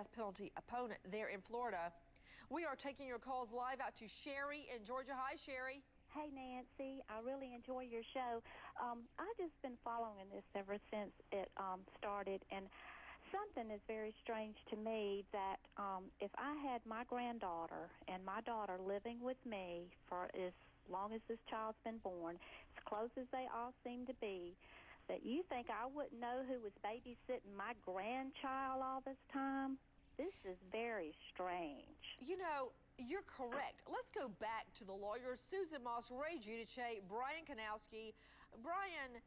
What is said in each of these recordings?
death penalty opponent there in Florida. We are taking your calls live out to Sherry in Georgia. Hi, Sherry. Hey, Nancy. I really enjoy your show. I've just been following this ever since it started, and something is very strange to me that if I had my granddaughter and my daughter living with me for as long as this child's been born, as close as they all seem to be, that you think I wouldn't know who was babysitting my grandchild all this time? This is very strange. You know, you're correct. Let's go back to the lawyers, Susan Moss, Ray Giudice, Bryan Konoski. Bryan,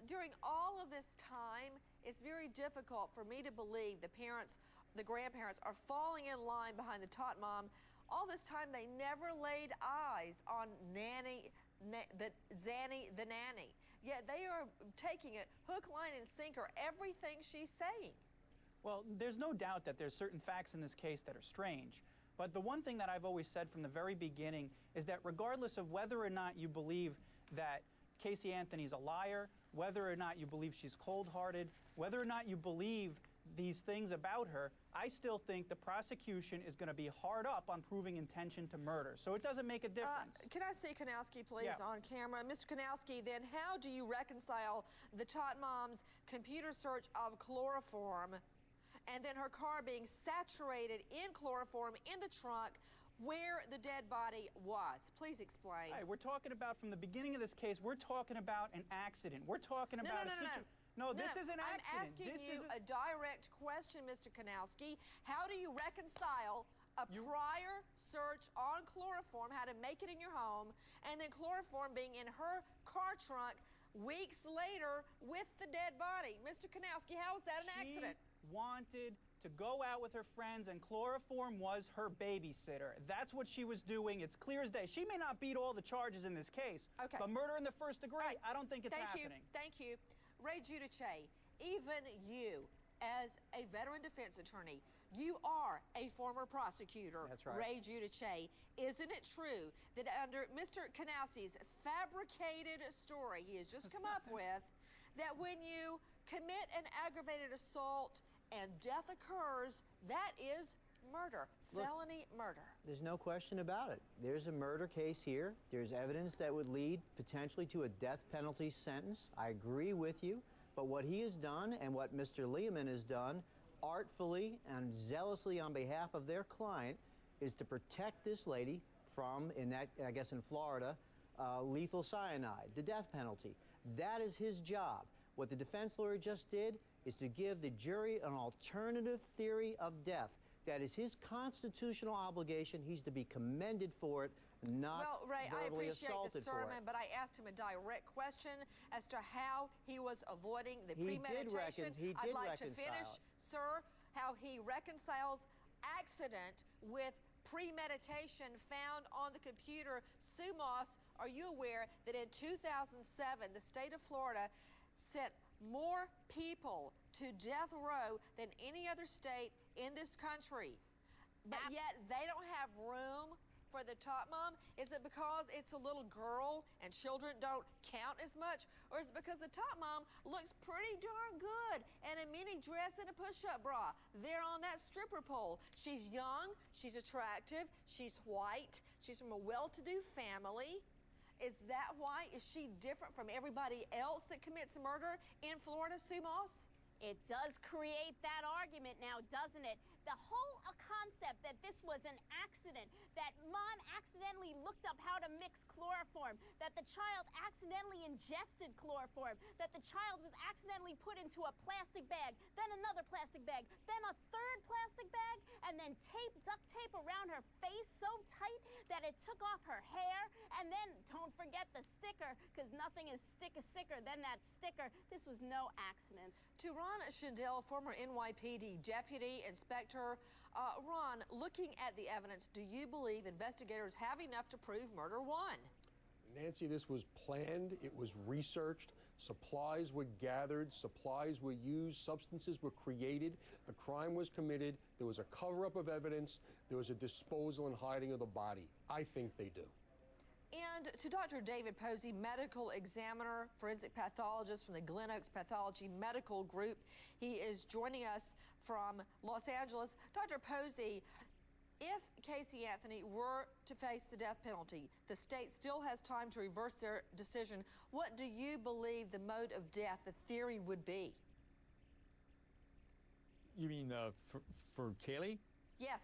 during all of this time, it's very difficult for me to believe the parents, the grandparents, are falling in line behind the tot mom. All this time, they never laid eyes on Zanny the nanny. Yet they are taking it hook, line, and sinker, everything she's saying. Well, there's no doubt that there's certain facts in this case that are strange. But the one thing that I've always said from the very beginning is that regardless of whether or not you believe that Casey Anthony's a liar, whether or not you believe she's cold-hearted, whether or not you believe these things about her, I still think the prosecution is going to be hard up on proving intention to murder. So it doesn't make a difference. Can I see Konoski, please, on camera? Mr. Konoski, then how do you reconcile the tot mom's computer search of chloroform and then her car being saturated in chloroform in the trunk where the dead body was? Please explain. Hey, we're talking about, from the beginning of this case, we're talking about an accident. We're talking about a situation. No, this is an accident. I'm asking you a direct question, Mr. Konoski. How do you reconcile a prior search on chloroform, how to make it in your home, and then chloroform being in her car trunk weeks later with the dead body? Mr. Konoski, how is that an accident? She wanted to go out with her friends, and chloroform was her babysitter. That's what she was doing. It's clear as day. She may not beat all the charges in this case, but murder in the first degree, I don't think it's happening. Thank you. Ray Giudice, even you, as a veteran defense attorney, you are a former prosecutor. That's right. Ray Giudice. Isn't it true that under Mr. Konoski's fabricated story he has just come up with, that when you commit an aggravated assault and death occurs, that is murder, felony murder? There's no question about it. There's a murder case here. There's evidence that would lead potentially to a death penalty sentence. I agree with you. But what he has done and what Mr. Lehman has done artfully and zealously on behalf of their client is to protect this lady from, in that, I guess in Florida, lethal cyanide, the death penalty. That is his job. What the defense lawyer just did is to give the jury an alternative theory of death. That is his constitutional obligation. He's to be commended for it, not Ray, I appreciate the sermon, it. but I asked him a direct question as to how he was avoiding the premeditation. I'd like to finish, sir, how he reconciles accident with premeditation found on the computer. Sue Moss, are you aware that in 2007, the state of Florida sent more people to death row than any other state in this country, but yet they don't have room for the tot mom? Is it because it's a little girl and children don't count as much? Or is it because the tot mom looks pretty darn good in a mini dress and a push-up bra there on that stripper pole? She's young, she's attractive, she's white, she's from a well-to-do family. Is that why? Is she different from everybody else that commits murder in Florida, Sue Moss? It does create that argument now, doesn't it? The whole concept that this was an accident, that mom accidentally looked up how to mix chloroform, that the child accidentally ingested chloroform, that the child was accidentally put into a plastic bag, then another plastic bag, then a third plastic bag, and then duct tape around her face so tight that it took off her hair, and then don't forget the sticker, because nothing is sicker than that sticker. This was no accident. To Ron Schindel, former NYPD deputy inspector. Ron, looking at the evidence, do you believe investigators have enough to prove murder one? Nancy, this was planned, it was researched, supplies were gathered, supplies were used, substances were created, the crime was committed, there was a cover-up of evidence, there was a disposal and hiding of the body. I think they do. And to Dr. David Posey, medical examiner, forensic pathologist from the Glen Oaks Pathology Medical Group. He is joining us from Los Angeles. Dr. Posey, if Casey Anthony were to face the death penalty, the state still has time to reverse their decision. What do you believe the mode of death, the theory would be? You mean for Kaylee? Yes.